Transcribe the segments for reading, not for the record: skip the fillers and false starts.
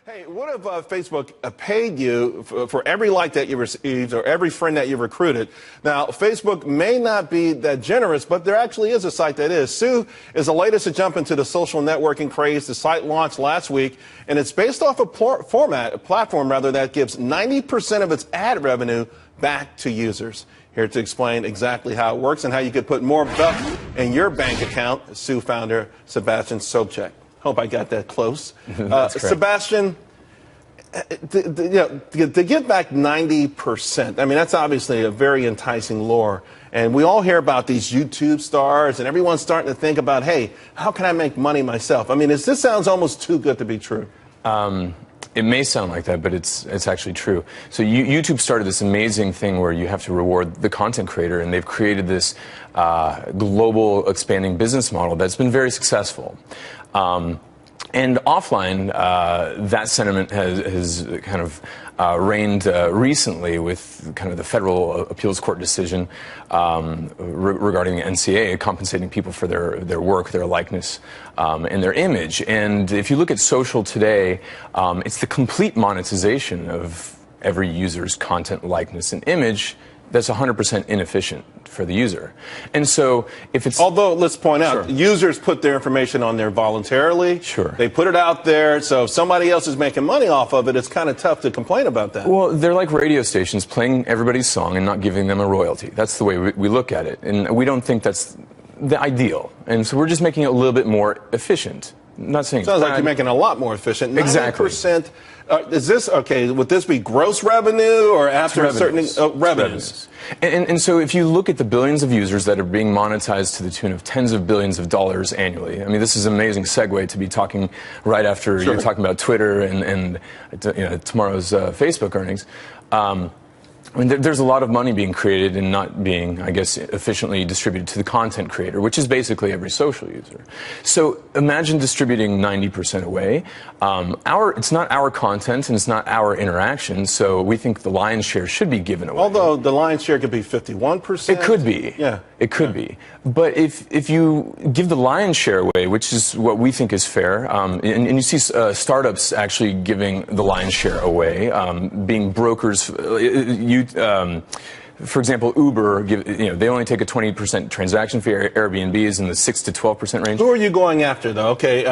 Hey, what if Facebook paid you for every like that you received or every friend that you recruited? Now, Facebook may not be that generous, but there actually is a site that is. Sue is the latest to jump into the social networking craze. The site launched last week, and it's based off a platform that gives 90% of its ad revenue back to users. Here to explain exactly how it works and how you could put more bucks in your bank account, Sue founder Sebastian Sobchak. Hope I got that close. Sebastian, to give back 90%, I mean, that's obviously a very enticing lure. And we all hear about these YouTube stars, and everyone's starting to think about, hey, how can I make money myself? I mean, this sounds almost too good to be true. It may sound like that, but it's actually true. So YouTube started this amazing thing where you have to reward the content creator, and they've created this global expanding business model that's been very successful. And offline, that sentiment has kind of reigned recently with kind of the federal appeals court decision regarding the NCA compensating people for their work, their likeness, and their image. And if you look at social today, it's the complete monetization of every user's content, likeness, and image that's 100% inefficient for the user. And so if it's... Although, let's point out, users put their information on there voluntarily. Sure. They put it out there, so if somebody else is making money off of it, it's kind of tough to complain about that. Well, they're like radio stations playing everybody's song and not giving them a royalty. That's the way we look at it. And we don't think that's the ideal. And so we're just making it a little bit more efficient. I'm not saying sounds like you're making it a lot more efficient. 90%. Exactly. Is this, okay, would this be gross revenue or after revenues. certain revenues? And so if you look at the billions of users that are being monetized to the tune of tens of billions of dollars annually, I mean, this is an amazing segue to be talking right after you're talking about Twitter and tomorrow's Facebook earnings. I mean, there's a lot of money being created and not being, I guess, efficiently distributed to the content creator, which is basically every social user. So imagine distributing 90% away. It's not our content and it's not our interaction, so we think the lion's share should be given away. Although the lion's share could be 51%. It could be. Yeah. It could be. But if you give the lion's share away, which is what we think is fair, and you see startups actually giving the lion's share away, being brokers, for example, Uber, they only take a 20% transaction fee. Airbnb is in the 6 to 12% range. Who are you going after, though? Okay,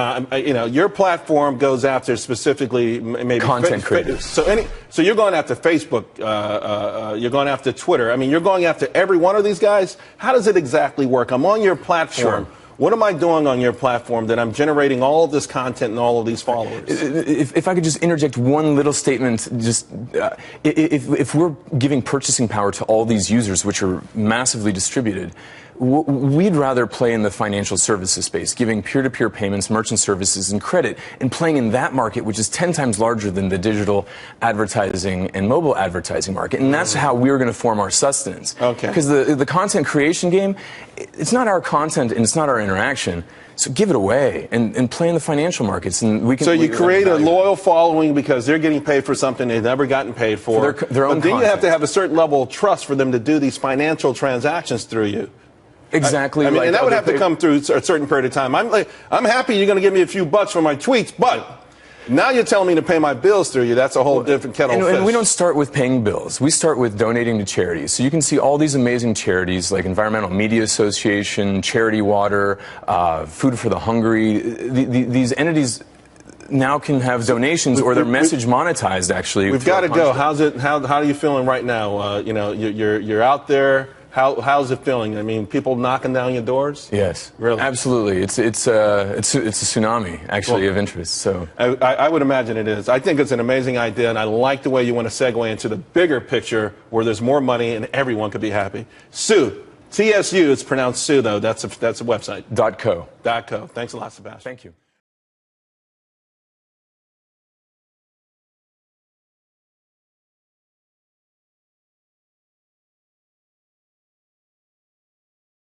your platform goes after specifically maybe content creators. So you're going after Facebook. You're going after Twitter. I mean, you're going after every one of these guys. How does it exactly work? I'm on your platform. Sure. What am I doing on your platform that I'm generating all of this content and all of these followers? If I could just interject one little statement, just if we're giving purchasing power to all these users, which are massively distributed, we'd rather play in the financial services space, giving peer-to-peer payments, merchant services, and credit, and playing in that market, which is 10 times larger than the digital advertising and mobile advertising market. And that's how we're going to form our sustenance. Okay. Because the content creation game, it's not our content and it's not our interaction. So give it away and play in the financial markets, and we can. So you create a loyal following because they're getting paid for something they've never gotten paid for. Their own but then content. you have to have a certain level of trust for them to do these financial transactions through you. Exactly. I mean, and that would have to come through a certain period of time. I'm happy you're going to give me a few bucks for my tweets, but now you're telling me to pay my bills through you. That's a whole different kettle of fish. And we don't start with paying bills. We start with donating to charities. So you can see all these amazing charities like Environmental Media Association, Charity Water, Food for the Hungry. These entities now can have donations or their message monetized. Actually, we've got to go. How's it? How are you feeling right now? You're out there. How's it feeling? I mean, people knocking down your doors? Yes, really, absolutely. It's a tsunami actually of interest. So I would imagine it is. I think it's an amazing idea, and I like the way you want to segue into the bigger picture where there's more money and everyone could be happy. Sue, TSU. It's pronounced Sue though. That's a website. .co. .co. Thanks a lot, Sebastian. Thank you.